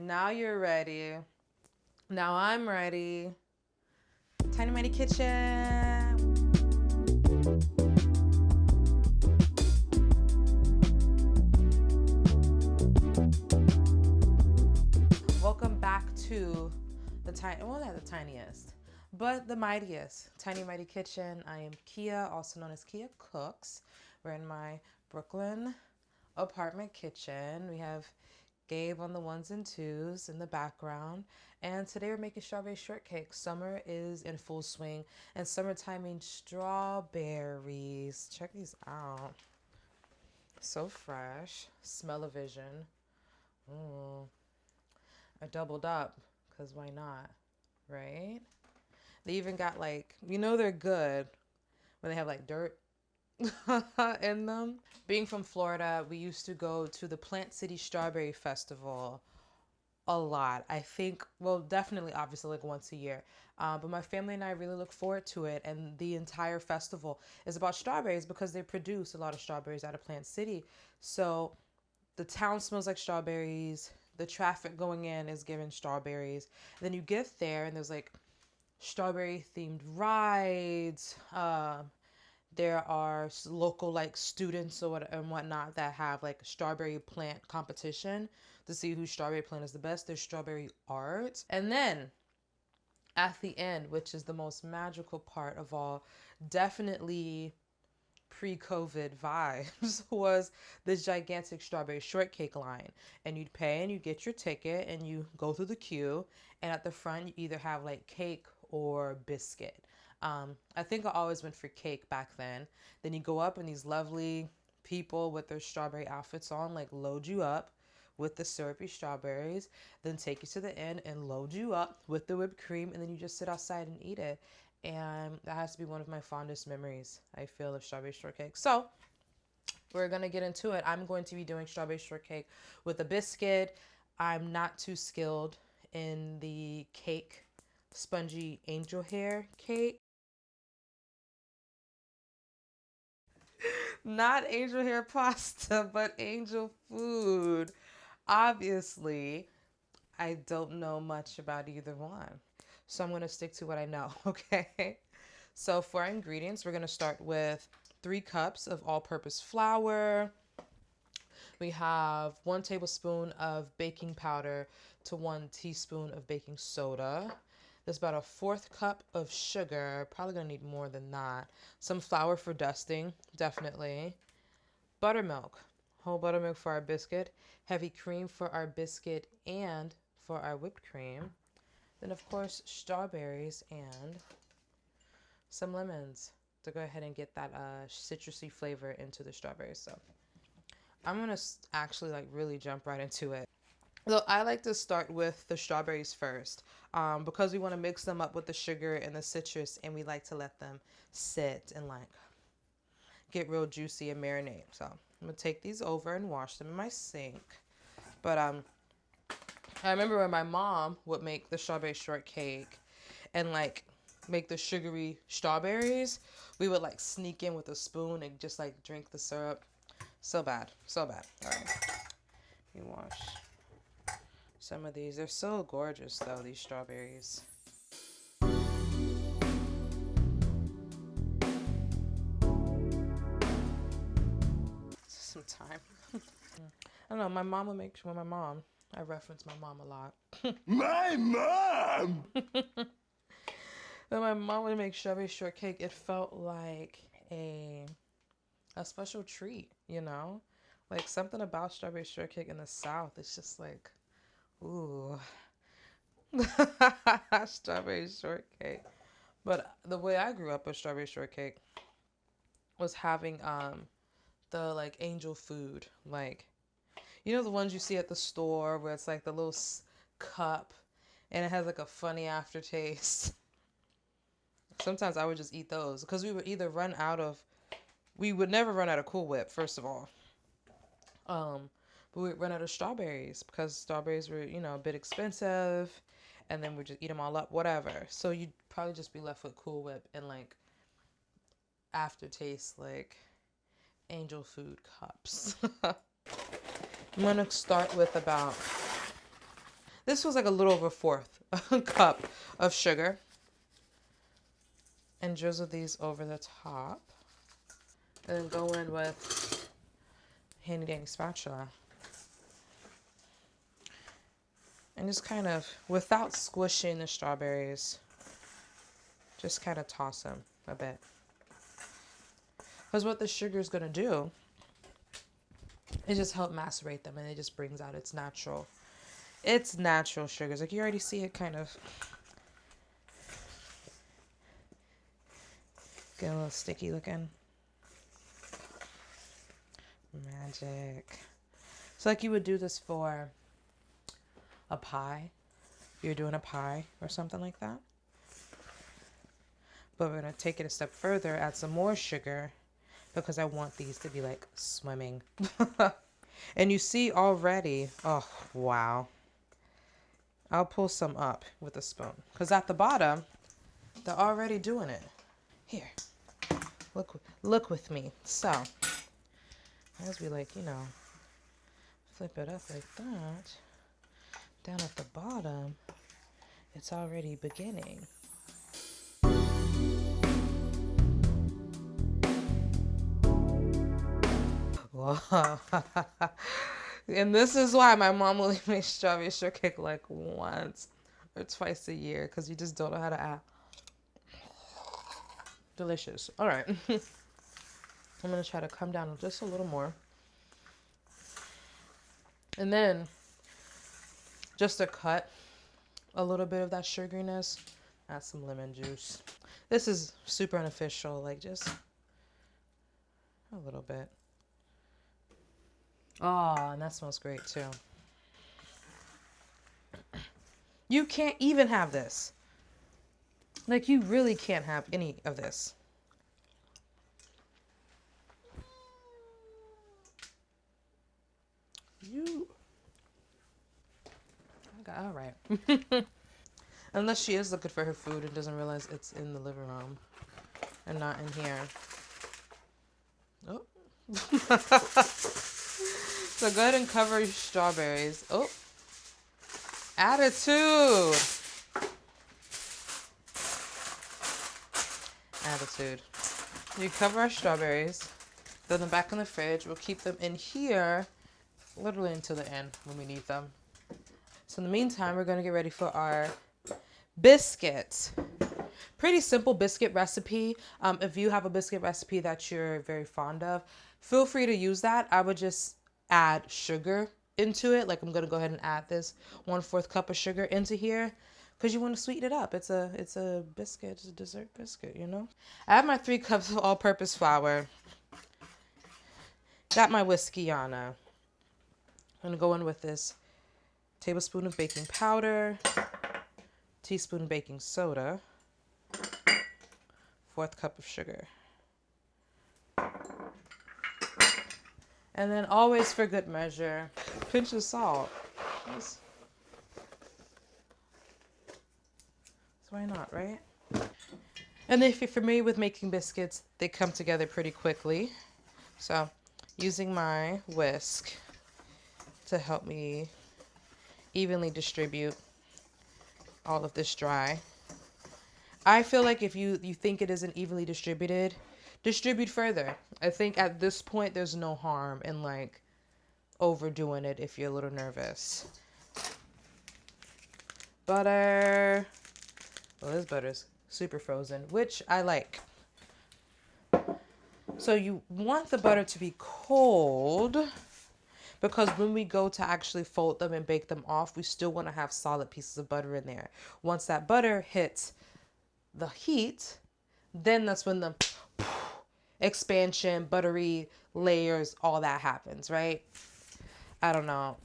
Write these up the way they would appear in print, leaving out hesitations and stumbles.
Now you're ready. Now I'm ready. Tiny Mighty Kitchen. Welcome back to the well, not the tiniest, but the mightiest Tiny Mighty Kitchen. I am Kia, also known as Kia Cooks. We're in my Brooklyn apartment kitchen. We have Gabe on the ones and twos in the background. And today we're making strawberry shortcake. Summer is in full swing, and summertime means strawberries. Check these out. So fresh. Smell-o-vision. I doubled up, because why not, right? They even got like, you know they're good when they have like dirt in them. Being from Florida, we used to go to the Plant City Strawberry Festival a lot. I think, well, definitely, obviously, like once a year. But my family and I really look forward to it. And the entire festival is about strawberries because they produce a lot of strawberries out of Plant City. So the town smells like strawberries. The traffic going in is given strawberries. And then you get there and there's like strawberry themed rides. There are local like students or and whatnot that have like a strawberry plant competition to see whose strawberry plant is the best. There's strawberry art. And then at the end, which is the most magical part of all, definitely pre-COVID vibes, was this gigantic strawberry shortcake line. And you'd pay and you get your ticket and you go through the queue. And at the front, you either have like cake or biscuit. I think I always went for cake back then. Then you go up and these lovely people with their strawberry outfits on like load you up with the syrupy strawberries, then take you to the end and load you up with the whipped cream, and then you just sit outside and eat it. And that has to be one of my fondest memories, I feel, of strawberry shortcake. So we're gonna get into it. I'm going to be doing strawberry shortcake with a biscuit. I'm not too skilled in the cake, spongy angel hair cake. Not angel hair pasta, but angel food. Obviously, I don't know much about either one. So I'm going to stick to what I know, okay? So for our ingredients, we're going to start with 3 cups of all-purpose flour. We have 1 tablespoon of baking powder to 1 teaspoon of baking soda. There's about a 1/4 cup of sugar. Probably going to need more than that. Some flour for dusting, definitely. Buttermilk, whole buttermilk for our biscuit. Heavy cream for our biscuit and for our whipped cream. Then, of course, strawberries and some lemons to go ahead and get that citrusy flavor into the strawberries. So I'm going to actually like really jump right into it. So I like to start with the strawberries first because we want to mix them up with the sugar and the citrus, and we like to let them sit and like get real juicy and marinate. So I'm going to take these over and wash them in my sink. But I remember when my mom would make the strawberry shortcake and like make the sugary strawberries, we would like sneak in with a spoon and just like drink the syrup. So bad. So bad. All right. You wash some of these. They're so gorgeous though, these strawberries. Some time. I don't know, my mom would make sure, I reference my mom a lot. My mom! When my mom would make strawberry shortcake, it felt like a special treat, you know? Like something about strawberry shortcake in the South, it's just like, ooh. Strawberry shortcake. But the way I grew up with strawberry shortcake was having the like angel food, like, you know, the ones you see at the store where it's like the little cup and it has like a funny aftertaste. Sometimes I would just eat those because we would either we would never run out of Cool Whip, first of all. But we'd run out of strawberries because strawberries were, you know, a bit expensive, and then we'd just eat them all up, whatever. So you'd probably just be left with Cool Whip and like aftertaste, like angel food cups. I'm gonna start with about This was like a little over a fourth cup of sugar. And drizzle these over the top. And then go in with handy dandy spatula. And just kind of, without squishing the strawberries, just kind of toss them a bit. Because what the sugar is going to do is just help macerate them, and it just brings out its natural sugars. Like you already see it kind of get a little sticky looking. Magic. So like you would do this for a pie. If you're doing a pie or something like that. But we're going to take it a step further, add some more sugar, because I want these to be like swimming. And you see already, oh, wow. I'll pull some up with a spoon, because at the bottom, they're already doing it. Here, look with me. So, as we like, you know, flip it up like that, down at the bottom, it's already beginning. Wow. And this is why my mom will make strawberry shortcake like once or twice a year, because you just don't know how to act. Delicious. All right. I'm going to try to come down just a little more. And then just to cut a little bit of that sugariness, add some lemon juice. This is super unofficial, like just a little bit. Oh, and that smells great too. You can't even have this. Like, you really can't have any of this. All right. Unless she is looking for her food and doesn't realize it's in the living room and not in here. Oh. So go ahead and cover your strawberries. Oh. Attitude. You cover our strawberries. Throw them back in the fridge. We'll keep them in here literally until the end when we need them. So in the meantime, we're going to get ready for our biscuits. Pretty simple biscuit recipe. If you have a biscuit recipe that you're very fond of, feel free to use that. I would just add sugar into it. Like I'm going to go ahead and add this 1/4 cup of sugar into here because you want to sweeten it up. It's a biscuit. It's a dessert biscuit, you know. I have my 3 cups of all-purpose flour. Got my whiskey on. I'm going to go in with this tablespoon of baking powder, teaspoon baking soda, 1/4 cup of sugar. And then always for good measure, pinch of salt. So why not, right? And if you're familiar with making biscuits, they come together pretty quickly. So using my whisk to help me evenly distribute all of this dry. I feel like if you think it isn't evenly distributed, distribute further. I think at this point there's no harm in like overdoing it if you're a little nervous. Butter. Well, this butter's super frozen, which I like. So you want the butter to be cold because when we go to actually fold them and bake them off, we still want to have solid pieces of butter in there. Once that butter hits the heat, then that's when the expansion, buttery layers, all that happens, right? I don't know.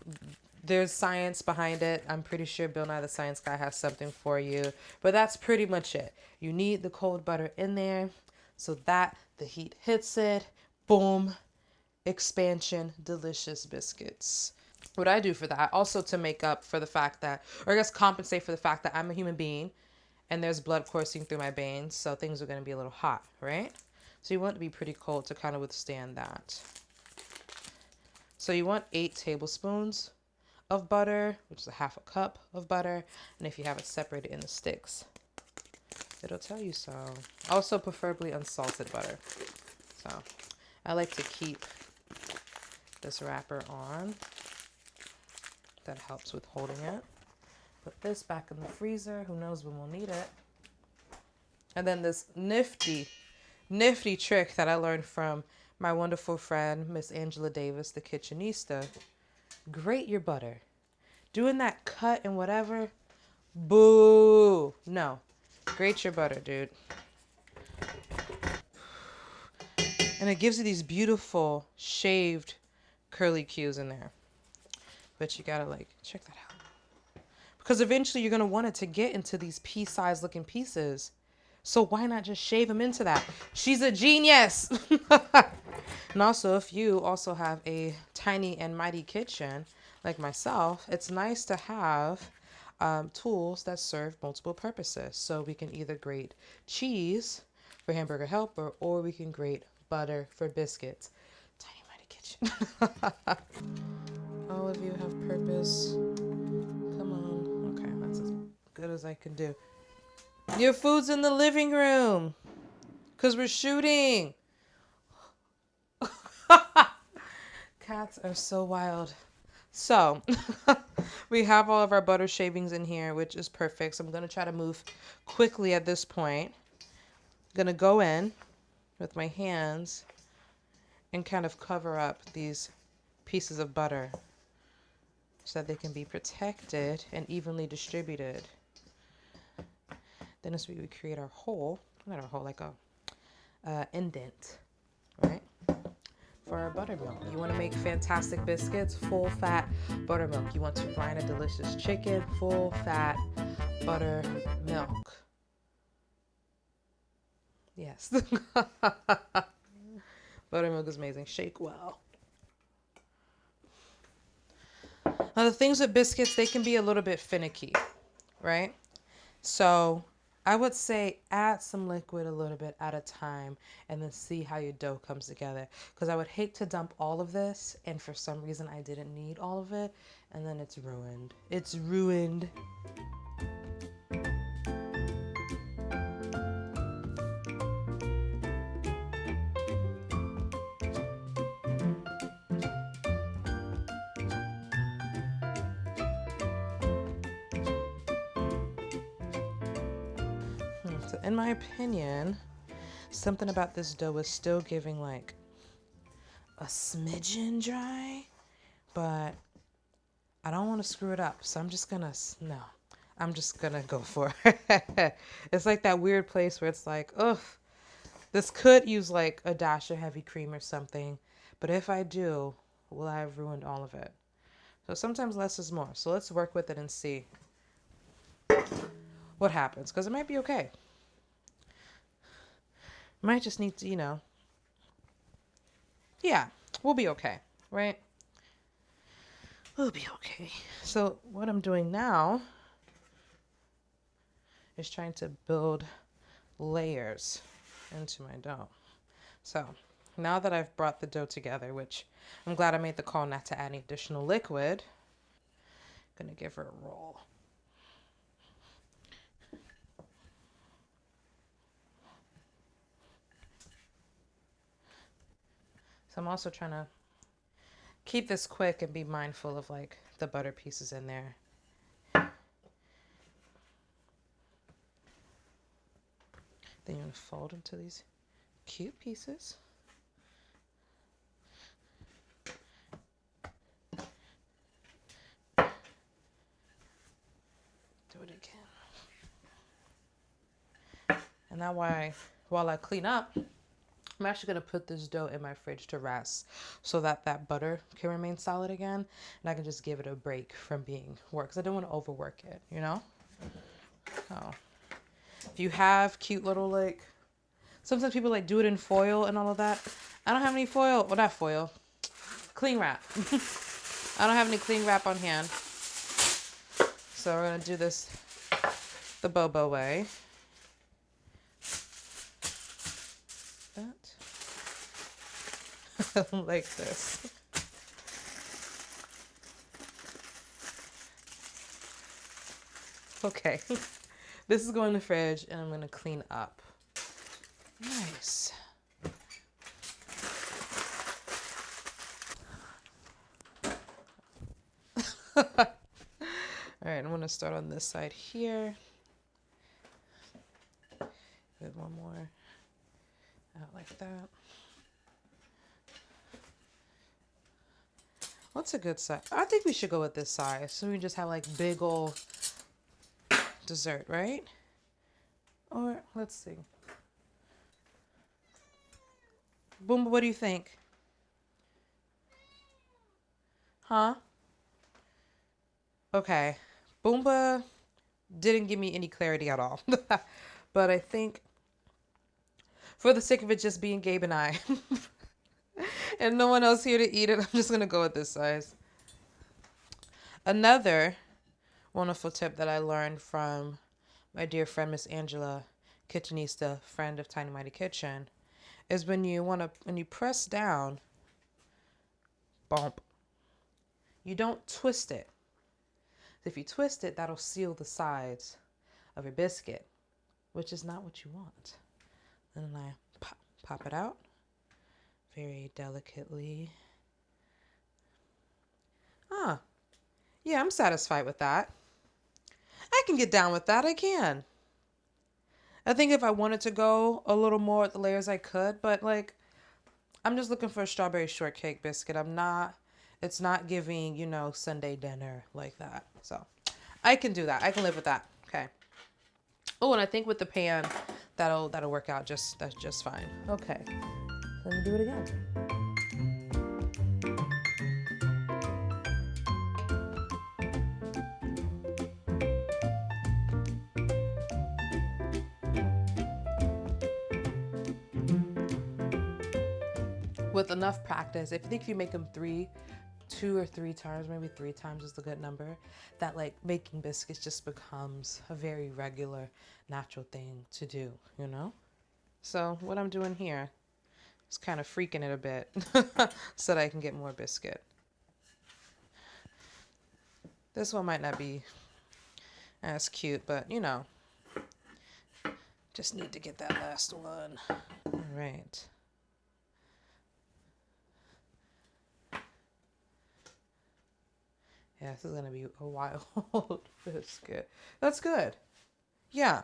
There's science behind it. I'm pretty sure Bill Nye the Science Guy has something for you. But that's pretty much it. You need the cold butter in there so that the heat hits it. Boom. Expansion. Delicious biscuits. What I do for that, also to make up for the fact that, or I guess compensate for the fact that I'm a human being and there's blood coursing through my veins, so things are going to be a little hot, right? So you want it to be pretty cold to kind of withstand that. So you want 8 tablespoons of butter, which is a half a cup of butter. And if you have it separated in the sticks, it'll tell you so. Also, preferably unsalted butter. So I like to keep this wrapper on. That helps with holding it. Put this back in the freezer. Who knows when we'll need it. And then this nifty trick that I learned from my wonderful friend, Miss Angela Davis, the kitchenista. Grate your butter. Doing that cut and whatever. Boo. No. Grate your butter, dude. And it gives you these beautiful shaved curly cues in there. But you gotta like, check that out. Because eventually you're gonna want it to get into these pea-sized looking pieces. So why not just shave them into that? She's a genius. And also, if you also have a tiny and mighty kitchen like myself, it's nice to have tools that serve multiple purposes. So we can either grate cheese for hamburger helper, or we can grate butter for biscuits. Tiny mighty kitchen. All of you have purpose. Come on. Okay, that's as good as I can do. Your food's in the living room. Because we're shooting. Cats are so wild. So, we have all of our butter shavings in here, which is perfect. So I'm going to try to move quickly at this point. I'm going to go in with my hands and kind of cover up these pieces of butter so that they can be protected and evenly distributed. Then as we create our hole, not our hole, like a indent, right? For our buttermilk. You want to make fantastic biscuits, full fat buttermilk. You want to brine a delicious chicken, full fat buttermilk. Yes. Buttermilk is amazing. Shake well. Now the things with biscuits, they can be a little bit finicky, right? So I would say add some liquid a little bit at a time and then see how your dough comes together. Because I would hate to dump all of this and for some reason I didn't need all of it and then it's ruined. It's ruined. So in my opinion, something about this dough is still giving like a smidgen dry, but I don't want to screw it up. So I'm just gonna go for it. It's like that weird place where it's like, ugh, this could use like a dash of heavy cream or something. But if I do, will I have ruined all of it? So sometimes less is more. So let's work with it and see what happens. Because it might be okay. Might just need to, yeah, we'll be okay, right? We'll be okay. So what I'm doing now is trying to build layers into my dough. So now that I've brought the dough together, which I'm glad I made the call not to add any additional liquid, I'm gonna give her a roll. So I'm also trying to keep this quick and be mindful of like the butter pieces in there. Then you're going to fold into these cute pieces. Do it again. And now while I clean up, I'm actually going to put this dough in my fridge to rest so that that butter can remain solid again. And I can just give it a break from being worked because I don't want to overwork it, So if you have cute little sometimes people do it in foil and all of that. I don't have any foil. Well, not foil. Cling wrap. I don't have any cling wrap on hand. So we're going to do this the Bobo way. Like this. Okay. This is going in the fridge and I'm going to clean up. Nice. All right, I'm going to start on this side here. Get one more out like that. What's a good size? I think we should go with this size. So we just have like big old dessert, right? Or let's see. Boomba, what do you think? Huh? Okay. Boomba didn't give me any clarity at all. But I think for the sake of it just being Gabe and I and no one else here to eat it, I'm just going to go with this size. Another wonderful tip that I learned from my dear friend, Miss Angela, kitchenista, friend of Tiny Mighty Kitchen, is when you press down, bump, you don't twist it. If you twist it, that'll seal the sides of your biscuit, which is not what you want. And then I pop it out very delicately. Ah, yeah, I'm satisfied with that. I can get down with that. I can. I think if I wanted to go a little more with the layers, I could, but like, I'm just looking for a strawberry shortcake biscuit. It's not giving, you know, Sunday dinner like that. So I can do that. I can live with that. Okay. Oh, and I think with the pan, that'll work out that's just fine. Okay. Let me do it again. With enough practice, I think if you make them 2 or 3 times, maybe 3 times is the good number, that like making biscuits just becomes a very regular, natural thing to do, you know? So what I'm doing here is kind of freaking it a bit so that I can get more biscuit. This one might not be as cute, but you know, just need to get that last one. All right. Yeah, this is going to be a wild biscuit. That's good. Yeah.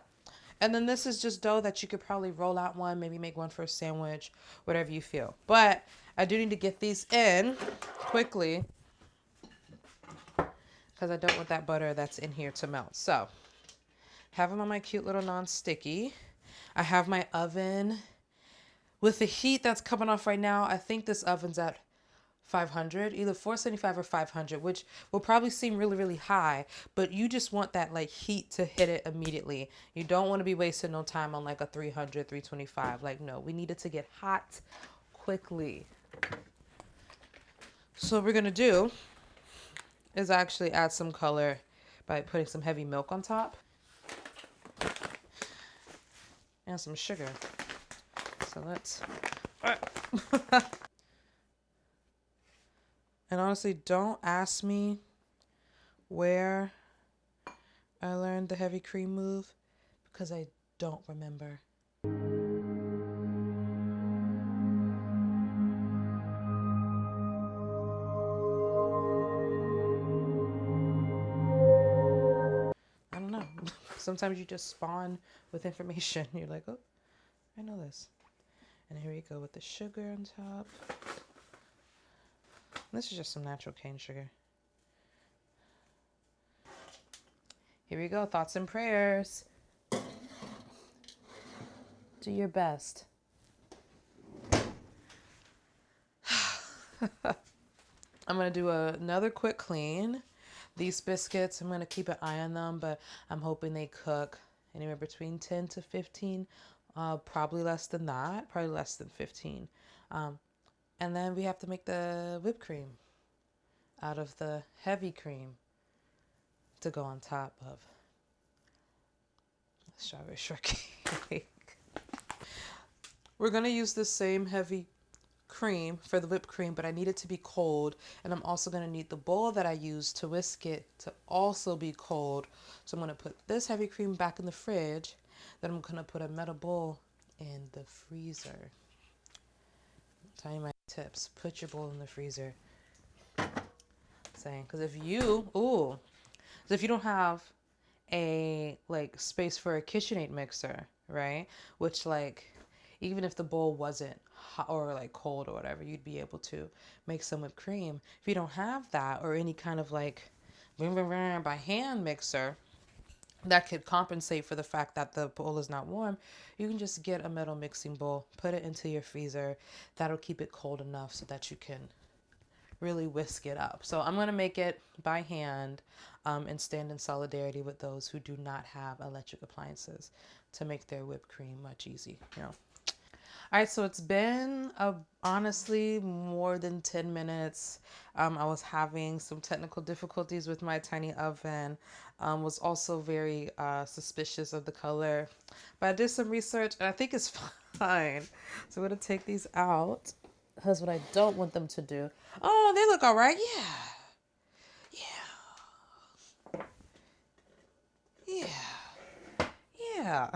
And then this is just dough that you could probably roll out one, maybe make one for a sandwich, whatever you feel. But I do need to get these in quickly because I don't want that butter that's in here to melt. So, have them on my cute little non-sticky. I have my oven. With the heat that's coming off right now, I think this oven's at 500, either 475 or 500, which will probably seem really, really high, but you just want that like heat to hit it immediately. You don't want to be wasting no time on like a 300, 325. Like, no, we need it to get hot quickly. So what we're going to do is actually add some color by putting some heavy milk on top and some sugar. So let's... And honestly, don't ask me where I learned the heavy cream move because I don't remember. I don't know. Sometimes you just spawn with information. You're like, oh, I know this. And here we go with the sugar on top. This is just some natural cane sugar. Here we go. Thoughts and prayers. Do your best. I'm going to do another quick clean. These biscuits, I'm going to keep an eye on them, but I'm hoping they cook anywhere between 10 to 15. Probably less than that. Probably less than 15. And then we have to make the whipped cream out of the heavy cream to go on top of strawberry shortcake. We're going to use the same heavy cream for the whipped cream, but I need it to be cold. And I'm also going to need the bowl that I use to whisk it to also be cold. So I'm going to put this heavy cream back in the fridge. Then I'm going to put a metal bowl in the freezer. Tell you my tips. Put your bowl in the freezer. Saying, because if you don't have a like space for a KitchenAid mixer, right? Which like even if the bowl wasn't hot or like cold or whatever, you'd be able to make some whipped cream. If you don't have that or any kind of like by hand mixer that could compensate for the fact that the bowl is not warm, you can just get a metal mixing bowl, put it into your freezer. That'll keep it cold enough so that you can really whisk it up. So I'm going to make it by hand and stand in solidarity with those who do not have electric appliances to make their whipped cream much easier, you know. All right, so it's been honestly more than 10 minutes. I was having some technical difficulties with my tiny oven. Was also very suspicious of the color. But I did some research and I think it's fine. So I'm going to take these out. Because what I don't want them to do. Oh, they look all right. Yeah.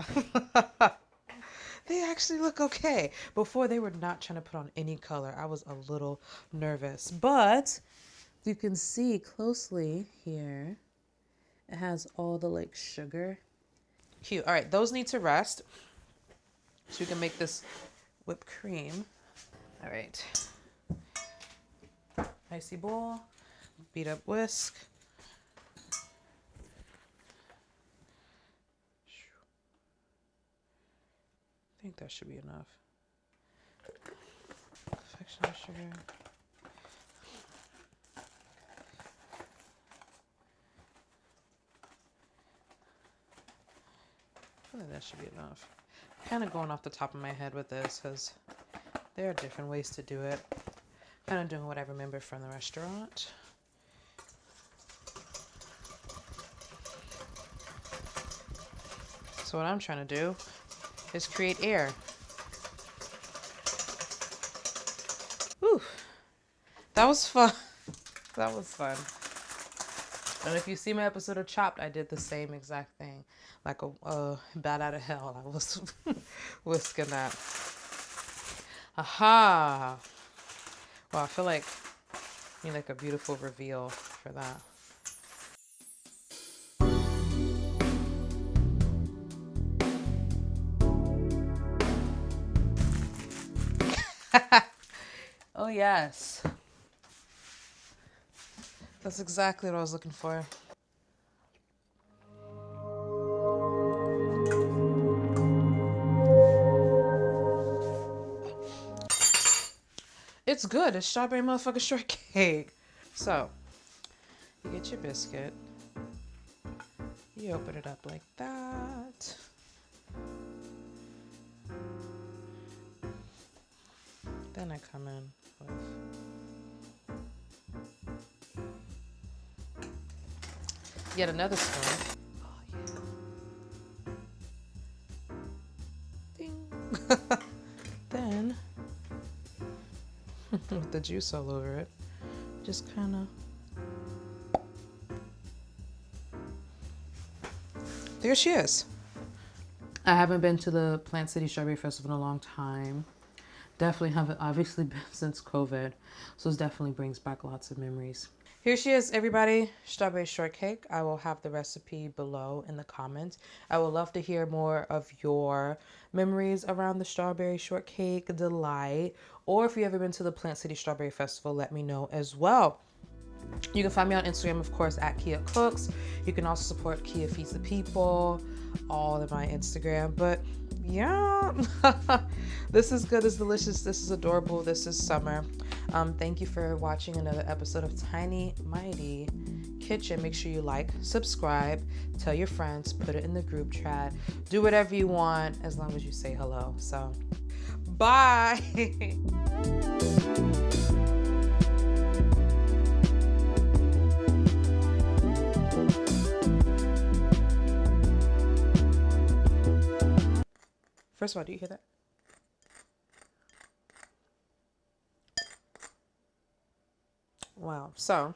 They actually look okay. Before they were not trying to put on any color. I was a little nervous. But you can see closely here, it has all the like sugar. Cute. All right, those need to rest. So you can make this whipped cream. All right. Icy bowl, beat up whisk. I think that should be enough. Confectioner's sugar. I feel like that should be enough. Kind of going off the top of my head with this because there are different ways to do it. Kind of doing what I remember from the restaurant. So what I'm trying to do is create air. Whew. That was fun. That was fun. And if you see my episode of Chopped, I did the same exact thing. Like a bat out of hell. I was whisking that. Aha! Well, I feel like I need like a beautiful reveal for that. Oh yes. That's exactly what I was looking for. It's good. It's strawberry motherfucking shortcake. So, you get your biscuit. You open it up like that. Then I come in with yet another spoon. Oh, yeah. Ding. Then, with the juice all over it, just kind of. There she is. I haven't been to the Plant City Strawberry Festival in a long time. Definitely haven't, obviously, been since COVID. So this definitely brings back lots of memories. Here she is, everybody. Strawberry shortcake. I will have the recipe below in the comments. I would love to hear more of your memories around the strawberry shortcake delight. Or if you've ever been to the Plant City Strawberry Festival, let me know as well. You can find me on Instagram, of course, at Kia Cooks. You can also support Kia Feeds the People, all of my Instagram. But yeah, this is good, it's delicious, this is adorable, this is summer. Thank you for watching another episode of Tiny Mighty Kitchen. Make sure you like, subscribe, tell your friends, put it in the group chat, do whatever you want as long as you say hello. So, bye. First of all, do you hear that? Wow. So